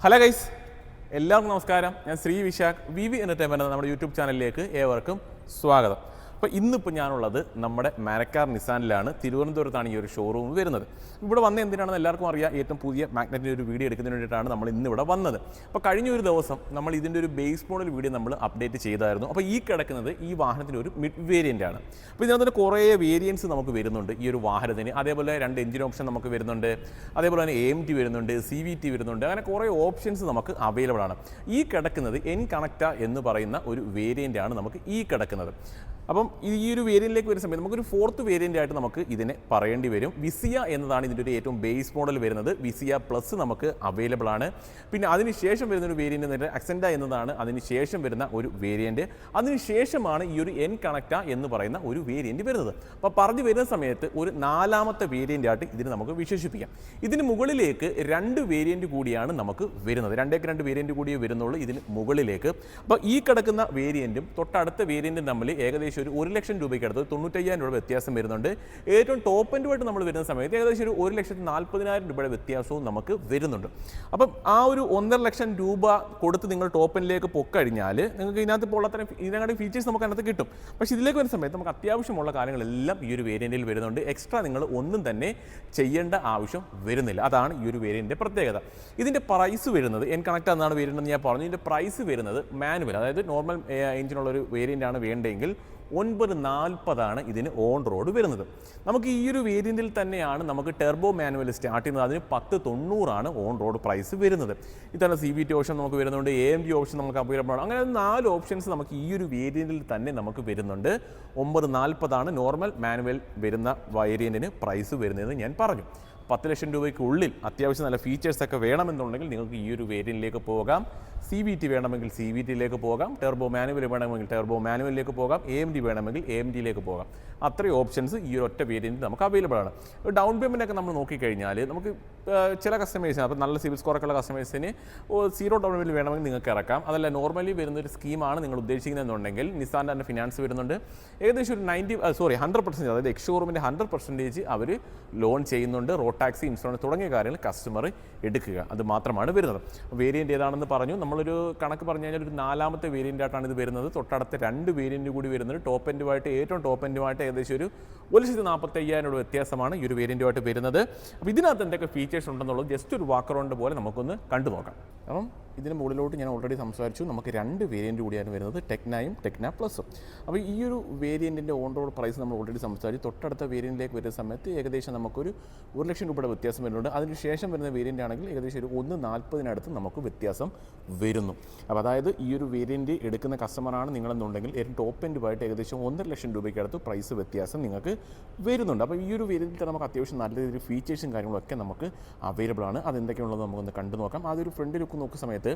Hello guys, എല്ലാവർക്കും നമസ്കാരം. ഞാൻ Sree Vishakh V V entertainment എന്ന നമ്മുടെ യൂട്യൂബ് ചാനലിലേക്ക് ഏവർക്കും സ്വാഗതം. അപ്പോൾ ഇന്നിപ്പോൾ ഞാനുള്ളത് നമ്മുടെ മാനക്കാർ നിസാനിലാണ്. തിരുവനന്തപുരത്താണ് ഈ ഒരു ഷോറൂം വരുന്നത്. ഇവിടെ വന്ന് എന്തിനാണെന്ന് എല്ലാവർക്കും അറിയാം. ഏറ്റവും പുതിയ മാഗ്നറ്റിൻ്റെ ഒരു വീഡിയോ എടുക്കുന്നതിന് വേണ്ടിയിട്ടാണ് നമ്മൾ ഇന്നിവിടെ വന്നത്. അപ്പോൾ കഴിഞ്ഞ ഒരു ദിവസം നമ്മൾ ഇതിൻ്റെ ഒരു ബേസ് മോഡൽ വീഡിയോ നമ്മൾ അപ്ഡേറ്റ് ചെയ്തായിരുന്നു. അപ്പോൾ ഈ കിടക്കുന്നത് ഈ വാഹനത്തിൻ്റെ ഒരു മിഡ് വേരിയൻ്റ് ആണ്. അപ്പോൾ ഇതിനകത്ത് കുറേ വേരിയൻസ് നമുക്ക് വരുന്നുണ്ട് ഈ ഒരു വാഹനത്തിന്. അതേപോലെ 2 എഞ്ചിൻ ഓപ്ഷൻ നമുക്ക് വരുന്നുണ്ട്. അതേപോലെ തന്നെ AMT വരുന്നുണ്ട്, CVT വരുന്നുണ്ട്. അങ്ങനെ കുറേ ഓപ്ഷൻസ് നമുക്ക് അവൈലബിൾ ആണ്. ഈ കിടക്കുന്നത് എൻ കണക്റ്റ എന്ന് പറയുന്ന ഒരു വേരിയൻ്റ് ആണ് നമുക്ക് ഈ കിടക്കുന്നത്. അപ്പം ഈ ഒരു വേരിയൻറ്റിലേക്ക് വരുന്ന സമയത്ത് നമുക്കൊരു 4th വേരിയൻ്റ് ആയിട്ട് നമുക്ക് ഇതിനെ പറയേണ്ടി വരും. വിസിയ എന്നതാണ് ഇതിൻ്റെ ഒരു ഏറ്റവും ബേസ് മോഡൽ വരുന്നത്. വിസിയ പ്ലസ് നമുക്ക് അവൈലബിൾ ആണ്. പിന്നെ അതിനുശേഷം വരുന്നൊരു വേരിയൻ്റ് എന്ന് പറഞ്ഞാൽ അക്സെൻഡ എന്നതാണ് അതിനുശേഷം വരുന്ന ഒരു വേരിയൻറ്റ്. അതിനുശേഷമാണ് ഈ ഒരു എൻ കണക്റ്റ എന്ന് പറയുന്ന ഒരു വേരിയൻറ്റ് വരുന്നത്. അപ്പോൾ പറഞ്ഞു വരുന്ന സമയത്ത് ഒരു 4ാമത്തെ വേരിയൻ്റ് ആയിട്ട് ഇതിന് നമുക്ക് വിശേഷിപ്പിക്കാം. ഇതിന് മുകളിലേക്ക് 2 വേരിയൻറ്റ് കൂടിയാണ് നമുക്ക് വരുന്നത്. 2 വേരിയൻറ്റ് കൂടിയേ വരുന്നുള്ളൂ ഇതിന് മുകളിലേക്ക്. അപ്പോൾ ഈ കിടക്കുന്ന വേരിയൻറ്റും തൊട്ടടുത്ത വേരിയൻറ്റും തമ്മിൽ ഏകദേശം ഒരു 1 ലക്ഷം രൂപയ്ക്ക് അടുത്ത് 95,000 രൂപ വ്യത്യാസം വരുന്നുണ്ട്. ഏറ്റവും ടോപ്പ് എൻഡുമായിട്ട് നമ്മൾ വരുന്ന സമയത്ത് ഏകദേശം ഒരു 1,40,000 രൂപയുടെ വ്യത്യാസവും നമുക്ക് വരുന്നുണ്ട്. അപ്പം ആ ഒരു 1.5 ലക്ഷം രൂപ കൊടുത്ത് നിങ്ങൾ ടോപ്പ് എൻഡിലേക്ക് പൊക്കഴിഞ്ഞാൽ നിങ്ങൾക്ക് ഇതിനകത്ത് ഇപ്പോൾ ഉള്ള ഇതിനകത്ത് ഫീച്ചേഴ്സ് നമുക്ക് അതിനകത്ത് കിട്ടും. പക്ഷേ ഇതിലേക്ക് വരുന്ന സമയത്ത് നമുക്ക് അത്യാവശ്യമുള്ള കാര്യങ്ങളെല്ലാം ഈ ഒരു വേരിയൻറ്റിൽ വരുന്നുണ്ട്. എക്സ്ട്രാ നിങ്ങൾ ഒന്നും തന്നെ ചെയ്യേണ്ട ആവശ്യം വരുന്നില്ല. അതാണ് ഈ ഒരു വേരിയൻറ്റിൻ്റെ പ്രത്യേകത. ഇതിൻ്റെ പ്രൈസ് വരുന്നത് എൻ കണക്റ്റ് എന്നാണ് വേരിയൻ്റ് എന്ന് ഞാൻ പറഞ്ഞു. ഇതിൻ്റെ പ്രൈസ് വരുന്നത് മാനുവൽ, അതായത് നോർമൽ എഞ്ചിനുള്ളൊരു വേരിയൻ്റാണ് വേണ്ടതെങ്കിൽ 940 ഇതിന് ഓൺ റോഡ് വരുന്നത്. നമുക്ക് ഈ ഒരു വേരിയൻറ്റിൽ തന്നെയാണ് നമുക്ക് ടെർബോ മാനുവൽ സ്റ്റാർട്ട് ചെയ്യുന്നത്. അതിന് 1090 ഓൺ റോഡ് പ്രൈസ് വരുന്നത്. ഇത്തരം CVT ഓപ്ഷൻ നമുക്ക് വരുന്നുണ്ട്, AMT ഓപ്ഷൻ നമുക്ക് അവൈലബിൾ ആണ്. അങ്ങനെ 4 ഓപ്ഷൻസ് നമുക്ക് ഈ ഒരു വേരിയൻറ്റിൽ തന്നെ നമുക്ക് വരുന്നുണ്ട്. 940 നോർമൽ മാനുവൽ വരുന്ന വേരിയൻറ്റിന് പ്രൈസ് വരുന്നതെന്ന് ഞാൻ പറഞ്ഞു. 10 ലക്ഷം രൂപയ്ക്കുള്ളിൽ അത്യാവശ്യം നല്ല ഫീച്ചേഴ്സൊക്കെ വേണമെന്നുണ്ടെങ്കിൽ നിങ്ങൾക്ക് ഈ ഒരു വേരിയൻറ്റിലേക്ക് പോകാം. CVT വേണമെങ്കിൽ CVTയിലേക്ക് പോകാം, ടെർബോ മാനുവൽ വേണമെങ്കിൽ ടെർബോ മാനുവലിലേക്ക് പോകാം, AMT വേണമെങ്കിൽ AMTയിലേക്ക് പോകാം. അത്രയും ഓപ്ഷൻസ് ഈ ഒരു ഒറ്റ വേരിയൻറ്റ് നമുക്ക് അവൈലബിൾ ആണ്. ഡൗൺ പേയ്മെൻ്റ് ഒക്കെ നമ്മൾ നോക്കിക്കഴിഞ്ഞാൽ നമുക്ക് ചില കസ്റ്റമേഴ്സിന്, അപ്പോൾ നല്ല സിവിൽ സ്കോറൊക്കെ ഉള്ള കസ്റ്റമേഴ്സിന് 0 ഡൗൺ പേയ്മെൻറ്റ് വേണമെങ്കിൽ നിങ്ങൾക്ക് ഇറക്കാം. അതല്ല നോർമലി വരുന്നൊരു സ്കീമാണ് നിങ്ങൾ ഉദ്ദേശിക്കുന്നതെന്നുണ്ടെങ്കിൽ നിസാൻ്റെ തന്നെ ഫിനാൻസ് വരുന്നുണ്ട്. ഏകദേശം ഒരു 100%, അതായത് എക്സ്ഷോറൂമിൻ്റെ 100% അവർ ലോൺ ചെയ്യുന്നുണ്ട്. റോഡ് ടാക്സി, ഇൻഷുറൻസ് തുടങ്ങിയ കാര്യങ്ങൾ കസ്റ്റമർ എടുക്കുക, അത് മാത്രമാണ് വരുന്നത്. വേരിയൻറ്റ് ഏതാണെന്ന് പറഞ്ഞു. നമ്മളൊരു കണക്ക് പറഞ്ഞു കഴിഞ്ഞാൽ ഒരു 4ാമത്തെ വേരിയൻ്റ് ആയിട്ടാണ് ഇത് വരുന്നത്. തൊട്ടടുത്ത 2 വേരിയൻറ്റ് കൂടി വരുന്നത്. ടോപ്പ് എൻഡുമായിട്ട് ഏറ്റവും ടോപ്പ് എൻഡുമായിട്ട് ഏകദേശം ഒരു 1,45,000 രൂപ വ്യത്യാസമാണ് ഈ ഒരു വേരിയൻറ്റുമായിട്ട് വരുന്നത്. അപ്പോൾ ഇതിനകത്ത് എന്തൊക്കെ ഫീച്ചേഴ്സ് ഉണ്ടെന്നുള്ളത് ജസ്റ്റ് ഒരു വാക്ക് അറൗണ്ട് പോലെ നമുക്കൊന്ന് കണ്ടു നോക്കാം. അപ്പം ഇതിന് മുകളിലോട്ട് ഞാൻ ഓൾറെഡി സംസാരിച്ചു. നമുക്ക് 2 വേരിയൻറ്റ് കൂടിയാണ് വരുന്നത്, ടെക്നയും ടെക്ന പ്ലസും. അപ്പോൾ ഈ ഒരു വേരിയൻറ്റിൻ്റെ ഓൺ റോഡ് പ്രൈസ് നമ്മൾ ഓൾറെഡി സംസാരിച്ചു. തൊട്ടടുത്ത വേരിയൻറ്റിലേക്ക് വരുന്ന സമയത്ത് ഏകദേശം നമുക്കൊരു 1 ലക്ഷം രൂപയുടെ വ്യത്യാസം വരുന്നുണ്ട്. അതിനുശേഷം വരുന്ന വേരിയൻ്റ് ആണെങ്കിൽ ഏകദേശം ഒരു 140 നമുക്ക് വ്യത്യാസം വരുന്നു. അപ്പോൾ അതായത് ഈ ഒരു വേരിയൻറ്റ് എടുക്കുന്ന കസ്റ്റമറാണ് നിങ്ങളെന്നുണ്ടെങ്കിൽ ഏറ്റവും ടോപ്പ് എൻഡുമായിട്ട് ഏകദേശം 1.5 ലക്ഷം രൂപയ്ക്ക് അടുത്ത് പ്രൈസ് വ്യത്യാസം നിങ്ങൾക്ക് വരുന്നുണ്ട്. അപ്പോൾ ഈ ഒരു വേരിയൻറ്റിൽ നമുക്ക് അത്യാവശ്യം നല്ല രീതിയിൽ ഫീച്ചേഴ്സും കാര്യങ്ങളൊക്കെ നമുക്ക് അവൈലബിൾ ആണ്. അതെന്തൊക്കെയുള്ളത് നമുക്കൊന്ന് കണ്ടു നോക്കാം. അതൊരു ഫ്രണ്ട് ലുക്ക് നോക്കുന്ന സമയത്ത്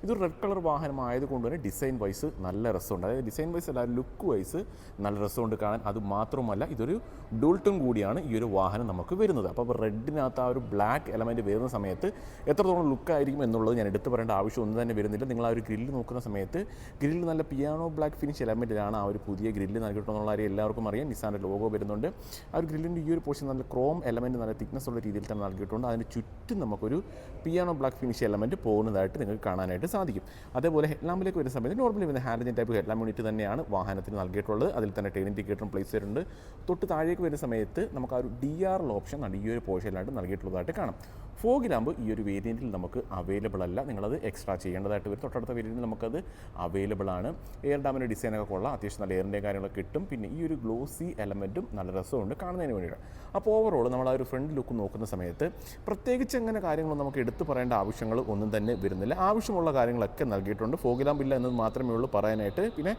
ഇതൊരു റെഡ് കളർ വാഹനമായതുകൊണ്ട് തന്നെ ഡിസൈൻ വൈസ് നല്ല രസമുണ്ട്. അതായത് ഡിസൈൻ വൈസ് അല്ല, ലുക്ക് വൈസ് നല്ല രസമുണ്ട് കാണാൻ. അത് മാത്രമല്ല ഇതൊരു ഡുൾട്ടും കൂടിയാണ് ഈ ഒരു വാഹനം നമുക്ക് വരുന്നത്. അപ്പോൾ റെഡിനകത്ത് ആ ഒരു ബ്ലാക്ക് എലമെൻറ്റ് വരുന്ന സമയത്ത് എത്രത്തോളം ലുക്കായിരിക്കും എന്നുള്ളത് ഞാൻ എടുത്തു പറയേണ്ട ആവശ്യം ഒന്നും തന്നെ വരുന്നില്ല. നിങ്ങൾ ആ ഒരു ഗ്രില്ല് നോക്കുന്ന സമയത്ത് ഗ്രില്ല് നല്ല പിയാനോ ബ്ലാക്ക് ഫിനിഷ് എലമെൻറ്റിലാണ് ആ ഒരു പുതിയ ഗ്രില്ല് നൽകിയിട്ടുള്ള കാര്യം എല്ലാവർക്കും അറിയാം. നിസാൻ്റെ ലോഗോ വരുന്നുണ്ട്. ആ ഒരു ഗ്രില്ലിൻ്റെ ഈ ഒരു പോർഷൻ നല്ല ക്രോം എലമെൻറ്റ് നല്ല തിക്നെസ് ഉള്ള രീതിയിൽ തന്നെ നൽകിയിട്ടുണ്ട്. അതിന് ചുറ്റും നമുക്കൊരു പിയാനോ ബ്ലാക്ക് ഫിനിഷ് എലമെൻറ്റ് പോകുന്നതായിട്ട് നിങ്ങൾക്ക് കാണാനായിട്ട് സാധിക്കും. അതേപോലെ ഹെഡ്ലാമ്പിലേക്ക് വരുന്ന സമയത്ത് നോർമലി വരുന്ന ഹാലജൻ ടൈപ്പ് ഹെഡ്ലാമ്പ് യൂണിറ്റ് തന്നെയാണ് വാഹനത്തിന് നൽകിയിട്ടുള്ളത്. അതിൽ തന്നെ ടേൺ ഇൻഡിക്കേറ്ററും പ്ലേസ് ചെയ്തിട്ടുണ്ട്. തൊട്ട് താഴേക്ക് വരുന്ന സമയത്ത് നമുക്ക് ആ ഒരു DRL ഓപ്ഷൻ ഈ ഒരു പോർഷനിലായിട്ട് നൽകിയിട്ടുള്ളതായിട്ട് കാണാം. ഫോഗ് ലാമ്പ് ഈ ഒരു വേരിയൻറ്റിൽ നമുക്ക് അവൈലബിൾ അല്ല, നിങ്ങളത് എക്സ്ട്രാ ചെയ്യേണ്ടതായിട്ട് വരും. തൊട്ടടുത്ത വേരിയൻറ്റിൽ നമുക്കത് അവൈലബിൾ ആണ്. എയർ ഡാമിൻ്റെ ഡിസൈനൊക്കെ കൊള്ളാം, അത്യാവശ്യം നല്ല എയറിൻ്റെ കാര്യങ്ങളൊക്കെ കിട്ടും. പിന്നെ ഈ ഒരു ഗ്ലോസി എലമെൻറ്റും നല്ല രസമുണ്ട് കാണുന്നതിന് വേണ്ടിയിട്ട്. അപ്പോൾ ഓവറോൾ നമ്മൾ ആ ഒരു ഫ്രണ്ട് ലുക്ക് നോക്കുന്ന സമയത്ത് പ്രത്യേകിച്ച് അങ്ങനെ കാര്യങ്ങളൊന്നും നമുക്ക് എടുത്തു പറയേണ്ട ആവശ്യങ്ങൾ ഒന്നും തന്നെ വരുന്നില്ല. ആവശ്യമുള്ള കാര്യങ്ങളൊക്കെ നൽകിയിട്ടുണ്ട്. ഫോഗ് ലാമ്പ് ഇല്ല എന്നത് മാത്രമേ ഉള്ളൂ പറയാനായിട്ട്. പിന്നെ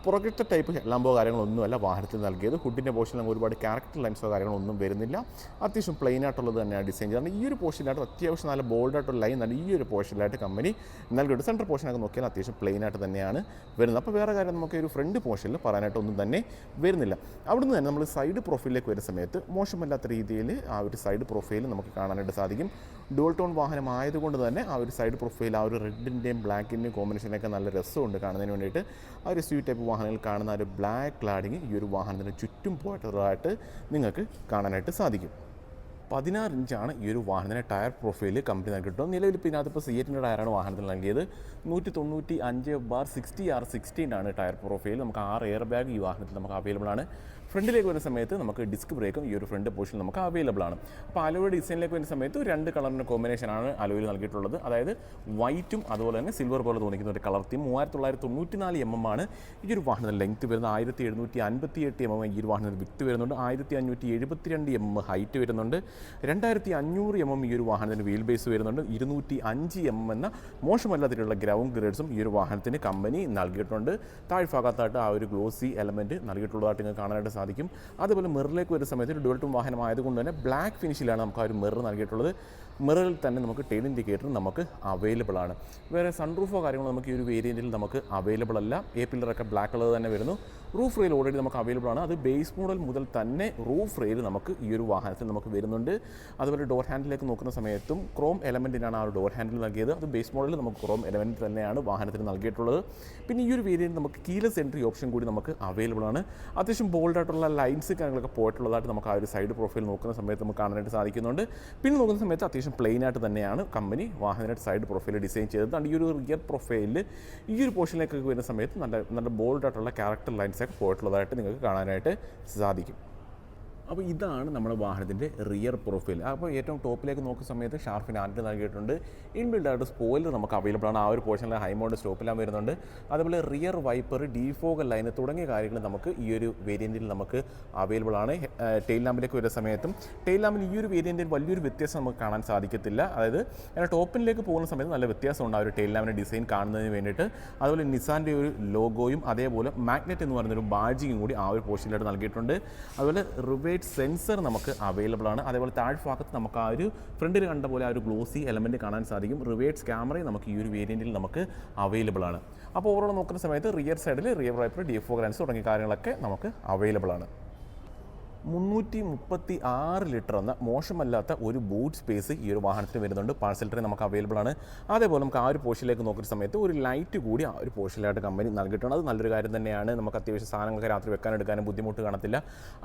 പ്രൊജക്ടർ ടൈപ്പ് ഹെഡ്ലാമ്പോ കാര്യങ്ങളൊന്നുമല്ല വാഹനത്തിൽ നൽകിയത്. ഹുഡിൻ്റെ പോർഷനിൽ ഒരുപാട് ക്യാരക്ടർ ലൈൻസോ കാര്യങ്ങളൊന്നും വരുന്നില്ല. അത്യാവശ്യം പ്ലെയിൻ ആയിട്ടുള്ളത് തന്നെയാണ് ഡിസൈൻ ചെയ്തത്. ഈ ഒരു പോർഷനിലായിട്ട് അത്യാവശ്യം നല്ല ബോൾഡായിട്ടുള്ള ലൈൻ തന്നെ ഈ ഒരു പോർഷനിലായിട്ട് കമ്പനി നൽകിയിട്ട് സെൻറ്റർ പോർഷനൊക്കെ നോക്കിയാൽ അത്യാവശ്യം പ്ലെയിൻ ആയിട്ട് തന്നെയാണ് വരുന്നത്. അപ്പോൾ വേറെ കാര്യം നമുക്ക് ഒരു ഫ്രണ്ട് പോർഷനിൽ പറയാനായിട്ടൊന്നും തന്നെ വരുന്നില്ല. അവിടുന്ന് തന്നെ നമ്മൾ സൈഡ് പ്രൊഫൈലിലേക്ക് വരുന്ന സമയത്ത് മോശമല്ലാത്ത രീതിയിൽ ആ ഒരു സൈഡ് പ്രൊഫൈൽ നമുക്ക് കാണാനായിട്ട് സാധിക്കും. ഡുവൽ ടോൺ വാഹനമായതുകൊണ്ട് തന്നെ ആ ഒരു സൈഡ് പ്രൊഫൈൽ ആ ഒരു റെഡിൻ്റെയും ബ്ലാക്കിൻ്റെയും കോമ്പിനേഷനൊക്കെ നല്ല രസമുണ്ട് കാണുന്നതിന് വേണ്ടിയിട്ട്. ആ ഒരു സ്വീറ്റ് ടൈപ്പ് വാഹനങ്ങൾ കാണുന്ന ഒരു ബ്ലാക്ക് ക്ലാഡിങ് ഈ ഒരു വാഹനത്തിന് ചുറ്റും പോയിട്ടുള്ളതായിട്ട് നിങ്ങൾക്ക് കാണാനായിട്ട് സാധിക്കും. 16 ഇഞ്ചാണ് ഈ ഒരു വാഹനത്തിൻ്റെ ടയർ പ്രൊഫൈൽ കമ്പനി നൽകിയിട്ടുള്ളത്. നിലവിൽ ഇപ്പോൾ ഇതിനകത്തിപ്പോൾ സിയറ്റിൻ്റെ ടയറാണ് വാഹനത്തിൽ നൽകിയത്. 195/60R16 ആണ് ടയർ പ്രൊഫൈൽ. നമുക്ക് 6 എയർ ബാഗ് ഈ വാഹനത്തിൽ നമുക്ക് അവൈലബിൾ ആണ്. ഫ്രണ്ടിലേക്ക് വരുന്ന സമയത്ത് നമുക്ക് ഡിസ്ക് ബ്രേക്കും ഈ ഒരു ഫ്രണ്ട് പോർഷൻ നമുക്ക് അവൈലബിൾ ആണ്. അപ്പോൾ അലോയുടെ ഡിസൈനിലേക്ക് വരുന്ന സമയത്ത് 2 കളറിൻ്റെ കോമ്പിനേഷനാണ് അലോയിൽ നൽകിയിട്ടുള്ളത്. അതായത് വൈറ്റും അതുപോലെ തന്നെ സിൽവർ പോലെ തോന്നിക്കുന്ന ഒരു കളർ തീം. 3994 mm ആണ് ഈ ഒരു വാഹനത്തിൽ ലെങ്ത് വരുന്നത്. 1758 mm ഈ ഒരു വാഹനത്തിൽ വിത്ത് വരുന്നുണ്ട്. 1572 mm ഹൈറ്റ് വരുന്നുണ്ട്. 2500 mm ഈ ഒരു വാഹനത്തിന് വീൽ ബേസ് വരുന്നുണ്ട്. 205 mm എന്ന മോശമല്ലാത്തിലുള്ള ഗ്രൗണ്ട് ഗ്രേഡ്സും ഈ ഒരു വാഹനത്തിന് കമ്പനി നൽകിയിട്ടുണ്ട്. താഴ്ഭാഗത്തായിട്ട് ആ ഒരു ഗ്ലോസി എലമെൻറ്റ് നൽകിയിട്ടുള്ളതായിട്ട് നിങ്ങൾക്ക് കാണാനായിട്ട് സാധിക്കും. അതുപോലെ മിററിലേക്ക് വരുന്ന സമയത്ത് ഒരു ഡുവൽ ടോൺ വാഹനമായതുകൊണ്ട് തന്നെ ബ്ലാക്ക് ഫിനിഷിലാണ് നമുക്ക് ആ ഒരു മിറർ നൽകിയിട്ടുള്ളത്. മിററിൽ തന്നെ നമുക്ക് ടെയിൽ ഇൻഡിക്കേറ്റർ നമുക്ക് അവൈലബിൾ ആണ്. വേറെ സൺറൂഫോ കാര്യങ്ങളോ നമുക്ക് ഈ ഒരു വേരിയൻറ്റിൽ നമുക്ക് അവൈലബിൾ അല്ല. എ പില്ലറൊക്കെ ബ്ലാക്ക് കളർ തന്നെ വരുന്നു. റൂഫ് റെയിൽ ഓൾറെഡി നമുക്ക് അവൈലബിൾ ആണ്. അത് ബേസ് മോഡൽ മുതൽ തന്നെ റൂഫ് റെയിൽ നമുക്ക് ഈ ഒരു വാഹനത്തിൽ നമുക്ക് വരുന്നുണ്ട്. അതുപോലെ ഡോർ ഹാൻഡിലേക്ക് നോക്കുന്ന സമയത്തും ക്രോം എലമെൻറ്റിനാണ് ആ ഒരു ഡോർ ഹാൻഡിൽ നൽകിയത്. അത് ബേസ് മോഡലിൽ നമുക്ക് ക്രോം എലമെൻറ്റ് തന്നെയാണ് വാഹനത്തിന് നൽകിയിട്ടുള്ളത്. പിന്നെ ഈ ഒരു വേരിയൻറ്റ് നമുക്ക് കീലെസ് എൻട്രി ഓപ്ഷൻ കൂടി നമുക്ക് അവൈലബിൾ ആണ്. അത്യാവശ്യം ബോൾഡായിട്ടുള്ള ലൈൻസ് കാര്യങ്ങളൊക്കെ പോയിട്ടുള്ളതായിട്ട് നമുക്ക് ആ ഒരു സൈഡ് പ്രൊഫൈൽ നോക്കുന്ന സമയത്ത് നമുക്ക് കാണാനായിട്ട് സാധിക്കുന്നുണ്ട്. പിന്നെ നോക്കുന്ന സമയത്ത് അത്യാവശ്യം പ്ലെയിൻ ആയിട്ട് തന്നെയാണ് കമ്പനി വാഹനത്തിൻ്റെ സൈഡ് പ്രൊഫൈൽ ഡിസൈൻ ചെയ്തത്. ഈ ഒരു റിയർ പ്രൊഫൈലിൽ ഈ ഒരു പോർഷനിലേക്കൊക്കെ വരുന്ന സമയത്ത് നല്ല ബോൾഡായിട്ടുള്ള ക്യാരക്ടർ ലൈൻസൊക്കെ പോയിട്ടുള്ളതായിട്ട് നിങ്ങൾക്ക് കാണാനായിട്ട് സാധിക്കും. അപ്പോൾ ഇതാണ് നമ്മുടെ വാഹനത്തിൻ്റെ റിയർ പ്രൊഫൈൽ. അപ്പോൾ ഏറ്റവും ടോപ്പിലേക്ക് നോക്കുന്ന സമയത്ത് ഷാർപ്പിന് ആൻഡ് നൽകിയിട്ടുണ്ട്. ഇൻബിൽഡായിട്ട് സ്പോയിലർ നമുക്ക് അവൈലബിൾ ആണ്. ആ ഒരു പോർഷനിൽ ഹൈ മോഡ് സ്റ്റോപ്പെല്ലാം വരുന്നുണ്ട്. അതുപോലെ റിയർ വൈപ്പർ, ഡീഫോഗൽ ലൈന് തുടങ്ങിയ കാര്യങ്ങൾ നമുക്ക് ഈ ഒരു വേരിയൻറ്റിൽ നമുക്ക് അവൈലബിൾ ആണ്. ടെയിൽ ലാമ്പിലേക്ക് വരുന്ന സമയത്തും ടെയിൽ ലാമ്പിൽ ഈ ഒരു വേരിയൻറ്റിൽ വലിയൊരു വ്യത്യാസം നമുക്ക് കാണാൻ സാധിക്കത്തില്ല. അതായത് ടോപ്പിലേക്ക് പോകുന്ന സമയത്ത് നല്ല വ്യത്യാസമുണ്ട് ആ ഒരു ടെയിൽ ലാമ്പിൻ്റെ ഡിസൈൻ കാണുന്നതിന് വേണ്ടിയിട്ട്. അതുപോലെ നിസാൻ്റെ ഒരു ലോഗോയും അതേപോലെ മാഗ്നറ്റ് എന്ന് പറയുന്നൊരു ബാഡ്ജിങ്ങും കൂടി ആ ഒരു പോർഷനിലായിട്ട് നൽകിയിട്ടുണ്ട്. അതുപോലെ റിവേറ്റ് സെൻസർ നമുക്ക് അവൈലബിൾ ആണ്. അതേപോലെ താഴ്ഭാഗത്ത് നമുക്ക് ആ ഒരു ഫ്രണ്ടിൽ കണ്ട പോലെ ആ ഒരു ഗ്ലോസി എലമെൻറ്റ് കാണാൻ സാധിക്കും. റിവേഴ്സ് ക്യാമറയും നമുക്ക് ഈ ഒരു വേരിയൻറ്റിൽ നമുക്ക് അവൈലബിൾ ആണ്. അപ്പോൾ ഓവറോൾ നോക്കുന്ന സമയത്ത് റിയർ സൈഡിൽ റിയർ വൈപ്പർ, ഡിഎഫ്ഒ ഗ്രാൻസ് തുടങ്ങിയ കാര്യങ്ങളൊക്കെ നമുക്ക് അവൈലബിൾ ആണ്. 336 ലിറ്റർ എന്ന മോശമല്ലാത്ത ഒരു ബൂട്ട് സ്പേസ് ഈ ഒരു വാഹനത്തിന് വരുന്നുണ്ട്. പാർസൽ ട്രേ നമുക്ക് അവൈലബിൾ ആണ്. അതേപോലെ നമുക്ക് ആ ഒരു പോർഷനിലേക്ക് നോക്കുന്ന സമയത്ത് ഒരു ലൈറ്റ് കൂടി ആ ഒരു പോർഷനിലായിട്ട് കമ്പനി നൽകിയിട്ടുണ്ട്. അത് നല്ലൊരു കാര്യം തന്നെയാണ്. നമുക്ക് അത്യാവശ്യം സാധനങ്ങളൊക്കെ രാത്രി വെക്കാനെടുക്കാനും ബുദ്ധിമുട്ട് കാണത്തില്ല.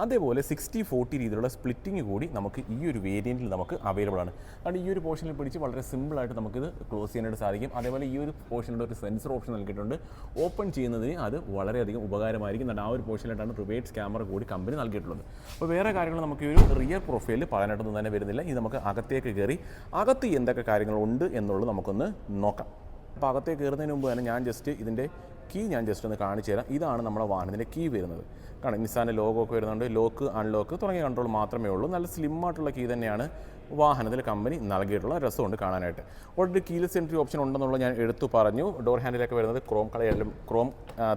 അതേപോലെ 60/40 രീതിയിലുള്ള സ്പ്ലിറ്റിംഗ് കൂടി നമുക്ക് ഈ ഒരു വേരിയൻറ്റിൽ നമുക്ക് അവൈലബിൾ ആണ്. അതുകൊണ്ട് ഈ ഒരു പോർഷനിൽ പിടിച്ച് വളരെ സിമ്പിളായിട്ട് നമുക്കിത് ക്ലോസ് ചെയ്യാനായിട്ട് സാധിക്കും. അതേപോലെ ഈ ഒരു പോർഷനിൽ ഒരു സെൻസർ ഓപ്ഷൻ നൽകിയിട്ടുണ്ട്. ഓപ്പൺ ചെയ്യുന്നതിന് അത് വളരെയധികം ഉപകാരമായിരിക്കും. ആ ഒരു പോർഷനിലായിട്ടാണ് റിവേഴ്സ് ക്യാമറ കൂടി കമ്പനി നൽകിയിട്ടുള്ളത്. അപ്പോൾ വേറെ കാര്യങ്ങൾ നമുക്ക് ഈ ഒരു റിയർ പ്രൊഫൈലിൽ പറയാനായിട്ടൊന്നും തന്നെ വരുന്നില്ല. ഇത് നമുക്ക് അകത്തേക്ക് കയറി അകത്ത് എന്തൊക്കെ കാര്യങ്ങളുണ്ട് എന്നുള്ളത് നമുക്കൊന്ന് നോക്കാം. അപ്പോൾ അകത്തേക്ക് കയറുന്നതിന് മുമ്പ് തന്നെ ഞാൻ ജസ്റ്റ് ഇതിൻ്റെ കീ ഒന്ന് കാണിച്ചു തരാം. ഇതാണ് നമ്മുടെ വാഹനത്തിൻ്റെ കീ വരുന്നത്. കാരണം നിസാൻ്റെ ലോഗോ ഒക്കെ വരുന്നുണ്ട്. ലോക്ക്, അൺലോക്ക് തുടങ്ങിയ കൺട്രോൾ മാത്രമേ ഉള്ളൂ. നല്ല സ്ലിമ്മായിട്ടുള്ള കീ തന്നെയാണ് വാഹനത്തിൽ കമ്പനി നൽകിയിട്ടുള്ള. രസമുണ്ട് കാണാനായിട്ട്. ഓൾറെഡി കീലെസ് എൻട്രി ഓപ്ഷൻ ഉണ്ടെന്നുള്ളത് ഞാൻ എടുത്തു പറഞ്ഞു. ഡോർ ഹാൻഡിലൊക്കെ വരുന്നത് ക്രോം കളറിലും ക്രോം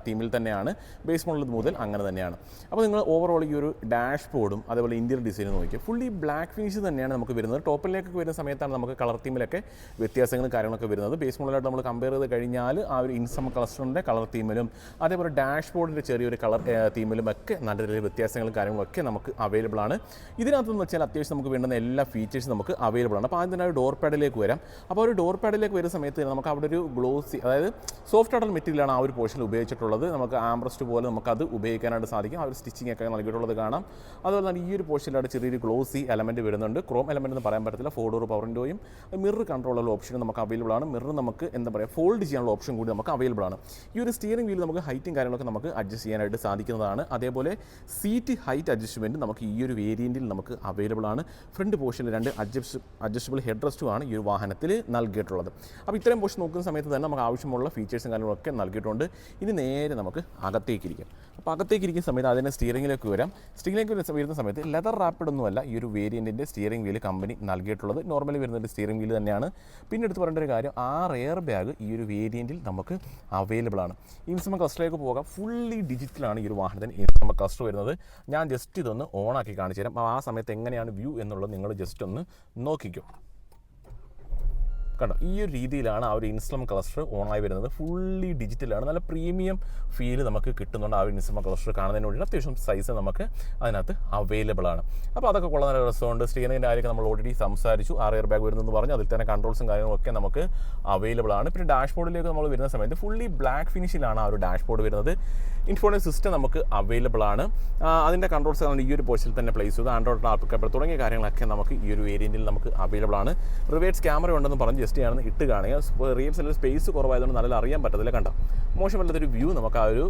തീമിൽ തന്നെയാണ്. ബേസ് മോഡൽ മുതൽ അങ്ങനെ തന്നെയാണ്. അപ്പോൾ നിങ്ങൾ ഓവറോൾ ഈ ഒരു ഡാഷ് ബോർഡും അതേപോലെ ഇന്ത്യൻ ഡിസൈനും നോക്കിയാൽ ഫുള്ളി ബ്ലാക്ക് ഫിനിഷ് തന്നെയാണ് നമുക്ക് വരുന്നത്. ടോപ്പിലേക്ക് വരുന്ന സമയത്താണ് നമുക്ക് കളർ തീമിലൊക്കെ വ്യത്യാസങ്ങളും കാര്യങ്ങളൊക്കെ വരുന്നത്. ബേസ് മോഡലായിട്ട് നമ്മൾ കമ്പയർ ചെയ്ത് കഴിഞ്ഞാൽ ആ ഒരു ഇൻസം ക്ലസ്റ്ററിൻ്റെ കളർ തീമിലും അതേപോലെ ഡാഷ് ബോർഡിൻ്റെ ചെറിയൊരു കളർ തീമിലും ഒക്കെ നല്ല രീതിയിൽ വ്യത്യാസങ്ങളും കാര്യങ്ങളൊക്കെ നമുക്ക് അവൈലബിൾ ആണ്. ഇതിനകത്തെന്ന് വെച്ചാൽ അത്യാവശ്യം നമുക്ക് വേണ്ടുന്ന എല്ലാ ഫീച്ചേഴ്സും നമുക്ക് അവൈലബിൾ ആണ്. അപ്പോൾ ആദ്യം തന്നെ ഡോർ പാഡിലേക്ക് വരാം. അപ്പോൾ ഒരു ഡോർ പാഡിലേക്ക് വരുന്ന സമയത്ത് നമുക്ക് അവിടെ ഒരു ഗ്ലോസി, അതായത് സോഫ്റ്റ് ആയിട്ടുള്ള മെറ്റീരിയലാണ് ആ ഒരു പോർഷനിൽ ഉപയോഗിച്ചിട്ടുള്ളത്. നമുക്ക് ആംബ്രസ്റ്റ് പോലെ നമുക്കത് ഉപയോഗിക്കാനായിട്ട് സാധിക്കും. ആ ഒരു സ്റ്റിച്ചിങ് ഒക്കെ നൽകിയിട്ടുള്ളത് കാണാം. അതുപോലെ തന്നെ ഈ ഒരു പോർഷനിലായിട്ട് ചെറിയൊരു ഗ്ലോസി എലമെൻറ്റ് വരുന്നുണ്ട്. ക്രോം എലമെൻറ്റ് എന്ന് പറയാൻ പറ്റത്തില്ല. 4 ഡോർ പവർ വിൻഡോയും മിറർ കൺട്രോളുള്ള ഓപ്ഷനും നമുക്ക് അവൈലബിൾ ആണ്. മിറർ നമുക്ക് എന്താ പറയുക, ഫോൾഡ് ചെയ്യാനുള്ള ഓപ്ഷൻ കൂടി നമുക്ക് അവൈലബിൾ ആണ്. ഈ ഒരു സ്റ്റിയറിംഗ് വീൽ നമുക്ക് ഹൈറ്റും കാര്യങ്ങളൊക്കെ നമുക്ക് അഡ്ജസ്റ്റ് ചെയ്യാനായിട്ട് സാധിക്കുന്നതാണ്. അതേപോലെ സീറ്റ് ഹൈറ്റ് അഡ്ജസ്റ്റ്മെൻറ്റ് നമുക്ക് ഈ ഒരു വേരിയൻറ്റിൽ നമുക്ക് അവൈലബിൾ ആണ്. ഫ്രണ്ട് പോർഷനിൽ 2 അഡ്ജസ്റ്റബിൾ ഹെഡ് റെസ്റ്റുമാണ് ഈ ഒരു വാഹനത്തിൽ നൽകിയിട്ടുള്ളത്. അപ്പോൾ ഇത്രയും പോർഷൻ നോക്കുന്ന സമയത്ത് തന്നെ നമുക്ക് ആവശ്യമുള്ള ഫീച്ചേഴ്സും കാര്യങ്ങളൊക്കെ നൽകിയിട്ടുണ്ട്. ഇനി നേരെ നമുക്ക് അകത്തേക്ക് ഇരിക്കാം. അപ്പോൾ അകത്തേക്ക് ഇരിക്കുന്ന സമയത്ത് അതിൻ്റെ സ്റ്റിയറിംഗിലേക്ക് വരാം. സ്റ്റിയറിംഗിലേക്ക് വരുന്ന സമയത്ത് ലെതർ റാപ്പിഡ് ഒന്നുമല്ല ഈ ഒരു വേരിയൻറ്റിൻ്റെ സ്റ്റിയറിംഗ് വീല് കമ്പനി നൽകിയിട്ടുള്ളത്. നോർമലി വരുന്ന ഒരു സ്റ്റിയറിംഗ് വീല് തന്നെയാണ്. പിന്നെ എടുത്ത് പറയേണ്ട ഒരു കാര്യം, 6 എയർ ബാഗ് ഈ ഒരു വേരിയൻറ്റിൽ നമുക്ക് അവൈലബിൾ ആണ്. ഇൻസ്ട്രുമെൻറ്റ് ക്ലസ്റ്ററിലേക്ക് പോകാം. ഫുള്ളി ഡിജിറ്റലാണ് ഈ ഒരു വാഹനത്തിന് ഇൻസ്ട്രുമെൻറ്റ് ക്ലസ്റ്റർ വരുന്നത്. ഞാൻ ജസ്റ്റ് ഇതൊന്ന് ഓണാക്കി കാണിച്ചു തരാം. അപ്പോൾ ആ സമയത്ത് എങ്ങനെയാണ് വ്യൂ എന്നുള്ളത് നിങ്ങൾ ജസ്റ്റ് ഒന്ന് നോക്കിക്കോ. കണ്ടോ ഈ ഒരു രീതിയിലാണ് ആ ഒരു ഇൻസ്ട്രുമെൻ്റ് ക്ലസ്റ്റർ ഓണായി വരുന്നത്. ഫുള്ളി ഡിജിറ്റലാണ്, നല്ല പ്രീമിയം ഫീൽ നമുക്ക് കിട്ടുന്നുണ്ട് ആ ഒരു ഇൻസ്ട്രുമെൻ്റ് ക്ലസ്റ്റർ കാണുന്നതിന് വേണ്ടി. അത്യാവശ്യം സൈസ് നമുക്ക് അതിനകത്ത് അവൈലബിൾ ആണ്. അപ്പോൾ അതൊക്കെ കൊള്ള നല്ല രസമുണ്ട്. സ്റ്റിയറിംഗിൻ്റെ കാര്യമൊക്കെ നമ്മൾ ഓൾറെഡി സംസാരിച്ചു. 6 എയർ ബാഗ് വരുന്നതെന്ന് പറഞ്ഞു, അതിൽ തന്നെ കൺട്രോൾസും കാര്യങ്ങളൊക്കെ നമുക്ക് അവൈലബിൾ ആണ്. പിന്നെ ഡാഷ്ബോർഡിലേക്ക് നമ്മൾ വരുന്ന സമയത്ത് ഫുള്ളി ബ്ലാക്ക് ഫിനിഷിലാണ് ആ ഒരു ഡാഷ്ബോർഡ് വരുന്നത്. ഇൻഫോർമേഷൻ സിസ്റ്റം നമുക്ക് അവൈലബിൾ ആണ്. അതിൻ്റെ കൺട്രോൾസ് ആണ് ഈ ഒരു പോർഷനിൽ തന്നെ പ്ലേസ് ചെയ്ത് ആൻഡ്രോയിഡ് ആപ്പ് തുടങ്ങിയ കാര്യങ്ങളൊക്കെ നമുക്ക് ഈ ഒരു വേരിയൻറ്റിൽ നമുക്ക് അവൈലബിൾ ആണ്. റിവേഴ്സ് ക്യാമറ ഉണ്ടെന്ന് പറഞ്ഞ് ജസ്റ്റ് ഞാനൊന്ന് ഇട്ട് കാണുക. റിവേഴ്സിൽ സ്പേസ് കുറവായതുകൊണ്ട് നല്ല അറിയാൻ പറ്റത്തില്ല. കണ്ടോ മോശമല്ലാത്തൊരു വ്യൂ നമുക്ക് ആ ഒരു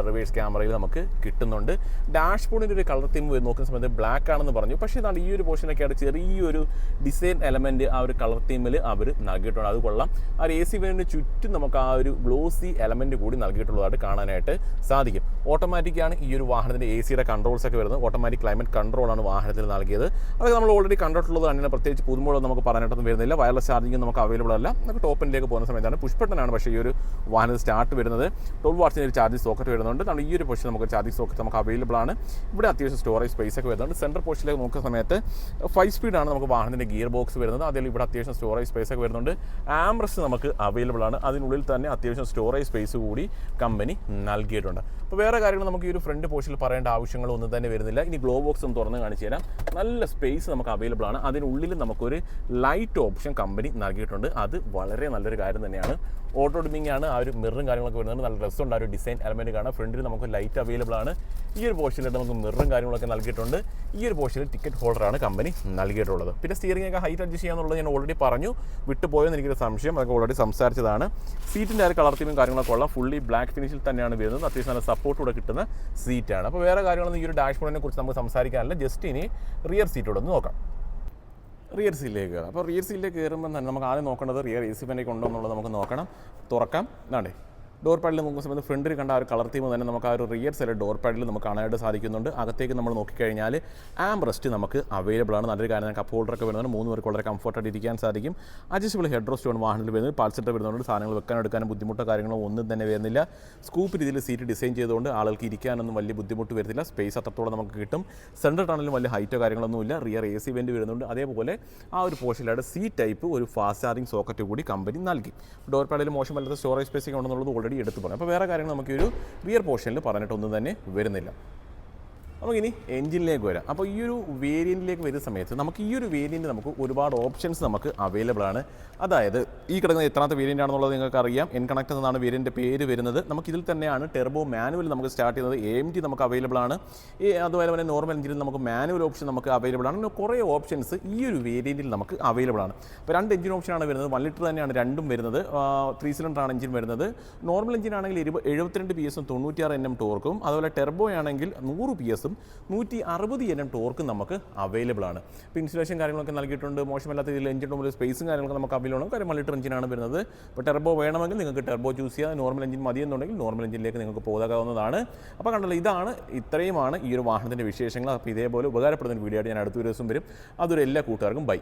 റിവേഴ്സ് ക്യാമറയിൽ നമുക്ക് കിട്ടുന്നുണ്ട്. ഡാഷ്ബോർഡിൻ്റെ ഒരു കളർ തീം നോക്കുന്ന സമയത്ത് ബ്ലാക്ക് ആണെന്ന് പറഞ്ഞു, പക്ഷേ എന്താണ് ഈ ഒരു പോർഷനൊക്കെ ആയിട്ട് ചെറിയൊരു ഡിസൈൻ എലമെൻറ്റ് ആ ഒരു കളർ തീമിൽ അവർ നൽകിയിട്ടുണ്ട്. അത് കൊള്ളാം. ആ ഒരു AC വെൻറ്റിന് ചുറ്റും നമുക്ക് ആ ഒരു ഗ്ലോസി എലമെൻറ്റ് കൂടി നൽകിയിട്ടുള്ളതായിട്ട് കാണാനായിട്ട് സാധിക്കും. ഓട്ടോമാറ്റിക്കാണ് ഈ ഒരു വാഹനത്തിൻ്റെ AC കൺട്രോൾസ് ഒക്കെ വരുന്നത്. ഓട്ടോമാറ്റിക് ക്ലൈമറ്റ് കൺട്രോളാണ് വാഹനത്തിൽ നൽകിയത്. അതൊക്കെ നമ്മൾ ഓൾറെഡി കണ്ടിട്ടുള്ളത് തന്നെ, പ്രത്യേകിച്ച് പുതുമോളം നമുക്ക് പറയാനായിട്ടൊന്നും വരുന്നില്ല. വയർലെസ് ചാർജിങ് നമുക്ക് അവൈലബിൾ അല്ല. നമുക്ക് ടോപ്പിലേക്ക് പോകുന്ന സമയത്താണ് പുഷ് ബട്ടനാണ് പക്ഷേ ഈ ഒരു വാഹനത്തിൽ സ്റ്റാർട്ട് വരുന്നത്. 12 വാട്ട്സിൻ്റെ ഒരു ചാർജിങ് സോക്കറ്റ് വരുന്നുണ്ട്. നമ്മൾ ഈ ഒരു പൊസിഷൻ നമുക്ക് ചാർജിങ് സോക്കറ്റ് നമുക്ക് അവൈലബിൾ ആണ്. ഇവിടെ അത്യാവശ്യം സ്റ്റോറേജ് സ്പേസ് ഒക്കെ വരുന്നുണ്ട്. സെൻട്രൽ പൊസിഷനിലേക്ക് നോക്കുന്ന സമയത്ത് 5 സ്പീഡാണ് നമുക്ക് വാഹനത്തിൻ്റെ ഗിയർ ബോക്സ് വരുന്നത്. അതിൽ ഇവിടെ അത്യാവശ്യം സ്റ്റോറേജ് സ്പേസ് ഒക്കെ വരുന്നുണ്ട്. ആംബ്രസ്റ്റ് നമുക്ക് അവൈലബിൾ ആണ്. അതിനുള്ളിൽ തന്നെ അത്യാവശ്യം സ്റ്റോറേജ് സ്പേസ് കൂടി കമ്പനി നൽകിയിട്ടുണ്ട്. അപ്പോൾ വേറെ കാര്യങ്ങൾ നമുക്ക് ഈ ഒരു ഫ്രണ്ട് പോർഷനിൽ പറയേണ്ട ആവശ്യങ്ങളൊന്നും തന്നെ വരുന്നില്ല. ഇനി ഗ്ലോ ബോക്സ് ഒന്ന് തുറന്ന് കാണിച്ചു തരാം. നല്ല സ്പേസ് നമുക്ക് അവൈലബിൾ ആണ്. അതിനുള്ളിൽ നമുക്കൊരു ലൈറ്റ് ഓപ്ഷൻ കമ്പനി നൽകിയിട്ടുണ്ട്. അത് വളരെ നല്ലൊരു കാര്യം തന്നെയാണ്. ഓട്ടോ ഡിമ്മിംഗ് ആണ്. ആ ഒരു മിററും കാര്യങ്ങളൊക്കെ വരുന്നുണ്ട്. നല്ല രസമുണ്ട് ആ ഒരു ഡിസൈൻ എലമെൻറ്റ് കാണാം. ഫ്രണ്ടിൽ നമുക്ക് ലൈറ്റ് അവൈലബിൾ ആണ്. ഈ ഒരു പോർഷനിൽ നമുക്ക് മിററും കാര്യങ്ങളൊക്കെ നൽകിയിട്ടുണ്ട്. ഈ ഒരു പോർഷനിൽ ടിക്കറ്റ് ഹോൾഡറാണ് കമ്പനി നൽകിയിട്ടുള്ളത്. പിന്നെ സ്റ്റിയറിംഗ് ഒക്കെ ഹൈറ്റ് അഡ്ജസ്റ്റ് ചെയ്യാന്നുള്ളത് ഞാൻ ഓൾറെഡി പറഞ്ഞു. വിട്ടുപോയെന്ന് എനിക്കൊരു സംശയം, അതൊക്കെ ഓൾറെഡി സംസാരിച്ചതാണ്. സീറ്റിൻ്റെ ആ ഒരു കളർ തീമും കാര്യങ്ങളൊക്കെ ഉള്ള ഫുള്ളി ബ്ലാക്ക് ഫിനിഷിൽ തന്നെയാണ് വരുന്നത്. അത്യാവശ്യം നല്ല സപ്പോർട്ട് കൂടെ കിട്ടുന്ന സീറ്റാണ്. അപ്പോൾ വേറെ കാര്യങ്ങളൊന്നും ഈ ഒരു ഡാഷ്ബോർഡിനെ കുറിച്ച് നമുക്ക് സംസാരിക്കാനില്ല. ജസ്റ്റ് ഇനി റിയർ സീറ്റോടെ ഒന്ന് നോക്കാം. റിയർ സീറ്റിലേക്ക് കയറാം. അപ്പോൾ റിയർ സീറ്റിലേക്ക് കയറുമ്പോൾ തന്നെ നമുക്ക് ആദ്യം നോക്കേണ്ടത് റിയർ AC ഫാനൊക്കെ ഉണ്ടോ എന്നുള്ളത് നമുക്ക് നോക്കണം. തുറക്കാം. ഇതാണ്ടേ ഡോർ പാഡിൽ നോക്കുന്ന സമയത്ത് ഫ്രണ്ടിൽ കണ്ട ആ ഒരു കളർ തീം തന്നെ നമുക്ക് ആ ഒരു റിയർ സൈഡ് ഡോർ പാഡിൽ നമുക്ക് കാണാനായിട്ട് സാധിക്കുന്നുണ്ട്. അകത്തേക്ക് നമ്മൾ നോക്കിക്കഴിഞ്ഞാൽ ആംബ്രസ്റ്റ് നമുക്ക് അവൈലബിൾ ആണ്. നല്ലൊരു കാര്യം. കപ്പ് ഹോൾഡറൊക്കെ വരുന്നുണ്ട്. 3 പേർക്ക് വളരെ കംഫർട്ടായിട്ട് ഇരിക്കാൻ സാധിക്കും. അഡ്ജസ്റ്റബിൾ ഹെഡ് റെസ്റ്റ് ആണ് വാഹനത്തിൽ വരുന്നത്. പാൽസെറ്റ് വരുന്നുണ്ട്. സാധനങ്ങൾ വെക്കാനും എടുക്കാനും ബുദ്ധിമുട്ടോ കാര്യങ്ങളോ ഒന്നും തന്നെ വരുന്നില്ല. സ്കൂപ്പ് രീതിയിൽ സീറ്റ് ഡിസൈൻ ചെയ്തുകൊണ്ട് ആളുകൾക്ക് ഇരിക്കാനൊന്നും വലിയ ബുദ്ധിമുട്ട് വരുന്നില്ല. സ്പേസ് അത്രത്തോളം നമുക്ക് കിട്ടും. സെൻട്രൽ ടണലിലും വലിയ ഹൈറ്റോ കാര്യങ്ങളൊന്നുമില്ല. റിയർ AC വെൻറ്റ് വരുന്നുണ്ട്. അതേപോലെ ആ ഒരു പോർഷനിലായിട്ട് ടൈപ്പ് ഒരു ഫാസ്റ്റ് ചാർജിങ് സോക്കറ്റ് കൂടി കമ്പനി നൽകി. ഡോർ പാഡിൽ മോശമല്ലാത്ത സ്റ്റോറേജ് സ്പേസ് ഒക്കെ ഉണ്ടെന്നുള്ളത് ഓൾറെഡി എടുത്തു പറഞ്ഞു. അപ്പോൾ വേറെ കാര്യങ്ങൾ നമുക്ക് ഈ ഒരു റിയർ പോർഷനിൽ പറഞ്ഞിട്ടൊന്നും തന്നെ വരുന്നില്ല. നമുക്കിനി എഞ്ചിനിലേക്ക് വരാം. അപ്പോൾ ഈ ഒരു വേരിയൻറ്റിലേക്ക് വരുന്ന സമയത്ത് നമുക്ക് ഈ ഒരു വേരിയൻറ്റ് നമുക്ക് ഒരുപാട് ഓപ്ഷൻസ് നമുക്ക് അവൈലബിൾ ആണ്. അതായത് ഈ കിടക്കുന്ന എത്രാമത്തെ വേരിയൻ്റ് ആണെന്നുള്ളത് നിങ്ങൾക്ക് അറിയാം. എൻകണക്ട് എന്നാണ് വേരിയൻ്റെ പേര് വരുന്നത്. നമുക്കിതിൽ തന്നെയാണ് ടെർബോ മാനുവൽ നമുക്ക് സ്റ്റാർട്ട് ചെയ്യുന്നത്. AMG നമുക്ക് അവൈലബിൾ ആണ്. അതുപോലെ തന്നെ നോർമൽ എഞ്ചിനിൽ നമുക്ക് മാനുവൽ ഓപ്ഷൻ നമുക്ക് അവൈലബിൾ ആണ്. കുറേ ഓപ്ഷൻസ് ഈ ഒരു വേരിയൻറ്റിൽ നമുക്ക് അവൈലബിൾ ആണ്. അപ്പോൾ 2 എഞ്ചിൻ ഓപ്ഷനാണ് വരുന്നത്. 1 ലിറ്റർ തന്നെയാണ് രണ്ടും വരുന്നത്. 3 സിലിണ്ടറാണ് എഞ്ചിൻ വരുന്നത്. നോർമൽ എഞ്ചിൻ ആണെങ്കിൽ 72 PS 96 Nm ടോർക്കും, അതുപോലെ ടെർബോ ആണെങ്കിൽ 100 PS 160 Nm ടോർക്ക് നമുക്ക് അവൈലബിൾ ആണ്. ഇപ്പോൾ ഇൻസുലേഷൻ കാര്യങ്ങളൊക്കെ നൽകിയിട്ടുണ്ട്. മോശമല്ലാത്ത ഇതിൽ എഞ്ചിൻ റൂമിൽ സ്പേസും കാര്യങ്ങളൊക്കെ നമുക്ക് അവൈലബിൾ ആണ്. കാര്യം 1 ലിറ്റർ എഞ്ചിനാണ് വരുന്നത്. ഇപ്പോൾ ടെർബോ വേണമെങ്കിൽ നിങ്ങൾക്ക് ടെർബോ ചൂസ് ചെയ്യാം. നോർമൽ എഞ്ചിൻ മതിയെന്നുണ്ടെങ്കിൽ നോർമൽ എഞ്ചിനിലേക്ക് നിങ്ങൾക്ക് പോകാവുന്നതാണ്. അപ്പോൾ കണ്ടല്ലോ, ഇത്രയുമാണ് ഈ ഒരു വാഹനത്തിൻ്റെ വിശേഷങ്ങൾ. അപ്പോൾ ഇതേപോലെ ഉപകാരപ്പെടുന്ന ഒരു വീഡിയോ ആയിട്ട് ഞാൻ അടുത്ത ദിവസം വരും. അതൊരു എല്ലാ കൂട്ടുകാർക്കും ബൈ.